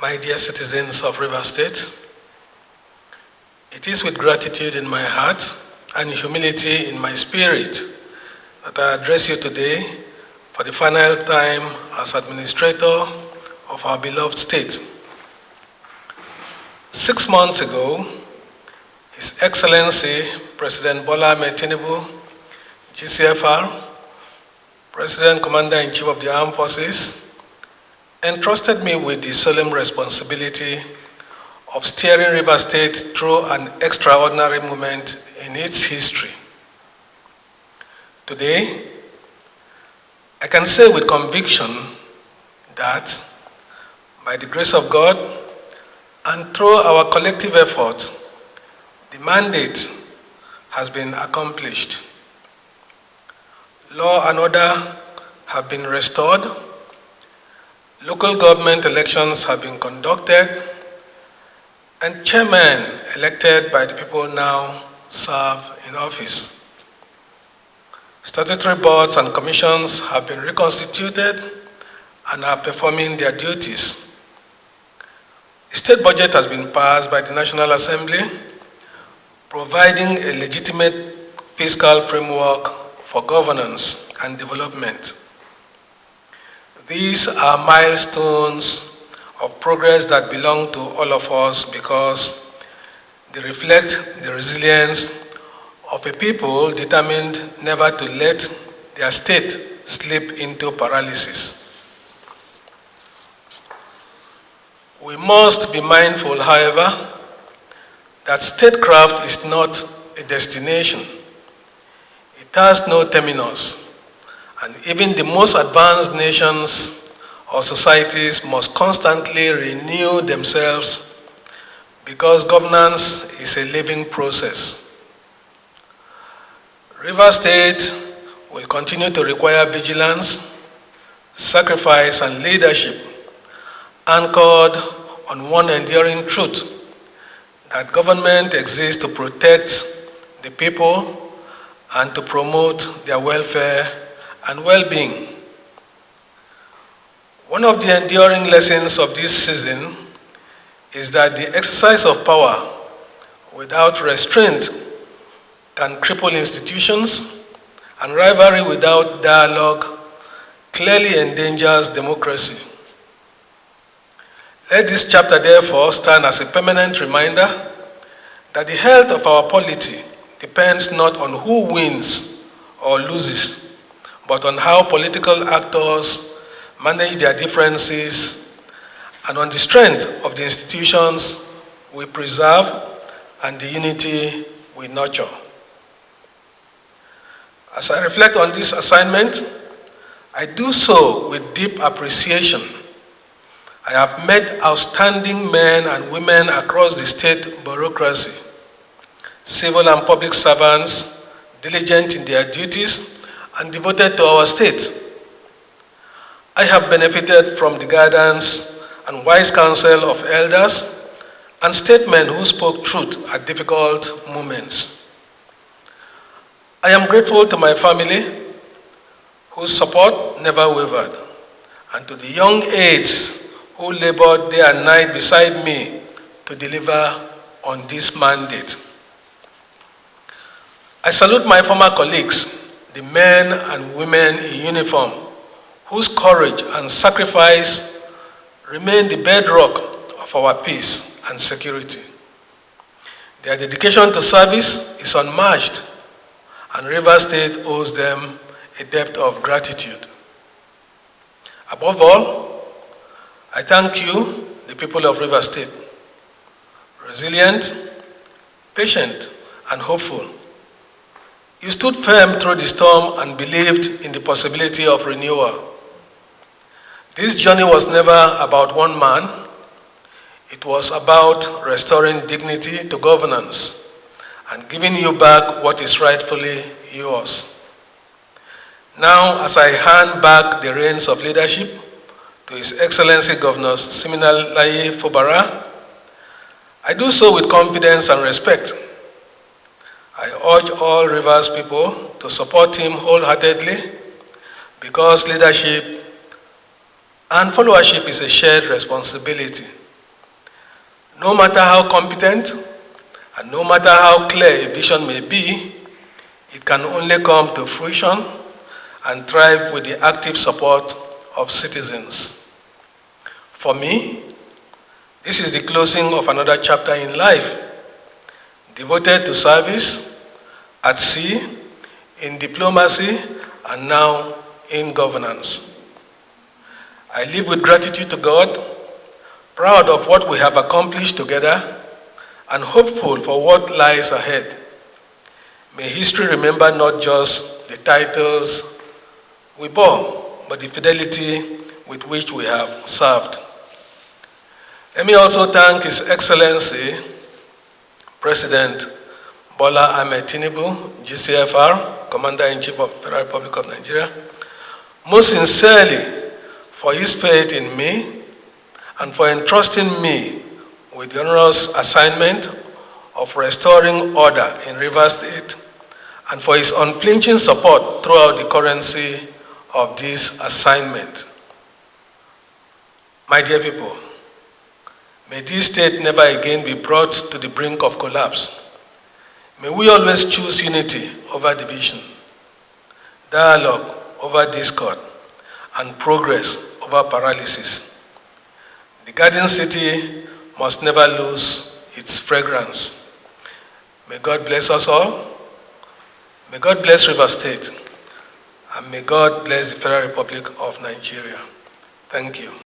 My dear citizens of Rivers State, it is with gratitude in my heart and humility in my spirit that I address you today for the final time as administrator of our beloved state. 6 months ago, His Excellency President Bola Ahmed Tinubu, GCFR, President Commander-in-Chief of the Armed Forces, entrusted me with the solemn responsibility of steering Rivers State through an extraordinary moment in its history. Today, I can say with conviction that by the grace of God and through our collective effort, the mandate has been accomplished. Law and order have been restored. Local government elections have been conducted, and chairmen elected by the people now serve in office. Statutory boards and commissions have been reconstituted and are performing their duties. The state budget has been passed by the National Assembly, providing a legitimate fiscal framework for governance and development. These are milestones of progress that belong to all of us because they reflect the resilience of a people determined never to let their state slip into paralysis. We must be mindful, however, that statecraft is not a destination. It has no terminus. And even the most advanced nations or societies must constantly renew themselves because governance is a living process. Rivers State will continue to require vigilance, sacrifice, and leadership anchored on one enduring truth, that government exists to protect the people and to promote their welfare and well-being. One of the enduring lessons of this season is that the exercise of power without restraint can cripple institutions, and rivalry without dialogue clearly endangers democracy. Let this chapter therefore stand as a permanent reminder that the health of our polity depends not on who wins or loses, but on how political actors manage their differences and on the strength of the institutions we preserve and the unity we nurture. As I reflect on this assignment, I do so with deep appreciation. I have met outstanding men and women across the state bureaucracy, civil and public servants diligent in their duties and devoted to our state. I have benefited from the guidance and wise counsel of elders and statesmen who spoke truth at difficult moments. I am grateful to my family, whose support never wavered, and to the young aides who labored day and night beside me to deliver on this mandate. I salute my former colleagues, the men and women in uniform, whose courage and sacrifice remain the bedrock of our peace and security. Their dedication to service is unmatched, and Rivers State owes them a debt of gratitude. Above all, I thank you, the people of Rivers State, resilient, patient, and hopeful. You stood firm through the storm and believed in the possibility of renewal. This journey was never about one man. It was about restoring dignity to governance and giving you back what is rightfully yours. Now, as I hand back the reins of leadership to His Excellency Governor Siminalayi Fubara, I do so with confidence and respect. I urge all Rivers people to support him wholeheartedly because leadership and followership is a shared responsibility. No matter how competent and no matter how clear a vision may be, it can only come to fruition and thrive with the active support of citizens. For me, this is the closing of another chapter in life, devoted to service at sea, in diplomacy, and now in governance. I live with gratitude to God, proud of what we have accomplished together, and hopeful for what lies ahead. May history remember not just the titles we bore, but the fidelity with which we have served. Let me also thank His Excellency, President Bola Ahmed Tinubu, GCFR, Commander-in-Chief of the Federal Republic of Nigeria, most sincerely for his faith in me and for entrusting me with the onerous assignment of restoring order in Rivers State, and for his unflinching support throughout the currency of this assignment. My dear people, may this state never again be brought to the brink of collapse. May we always choose unity over division, dialogue over discord, and progress over paralysis. The Garden City must never lose its fragrance. May God bless us all. May God bless Rivers State. And may God bless the Federal Republic of Nigeria. Thank you.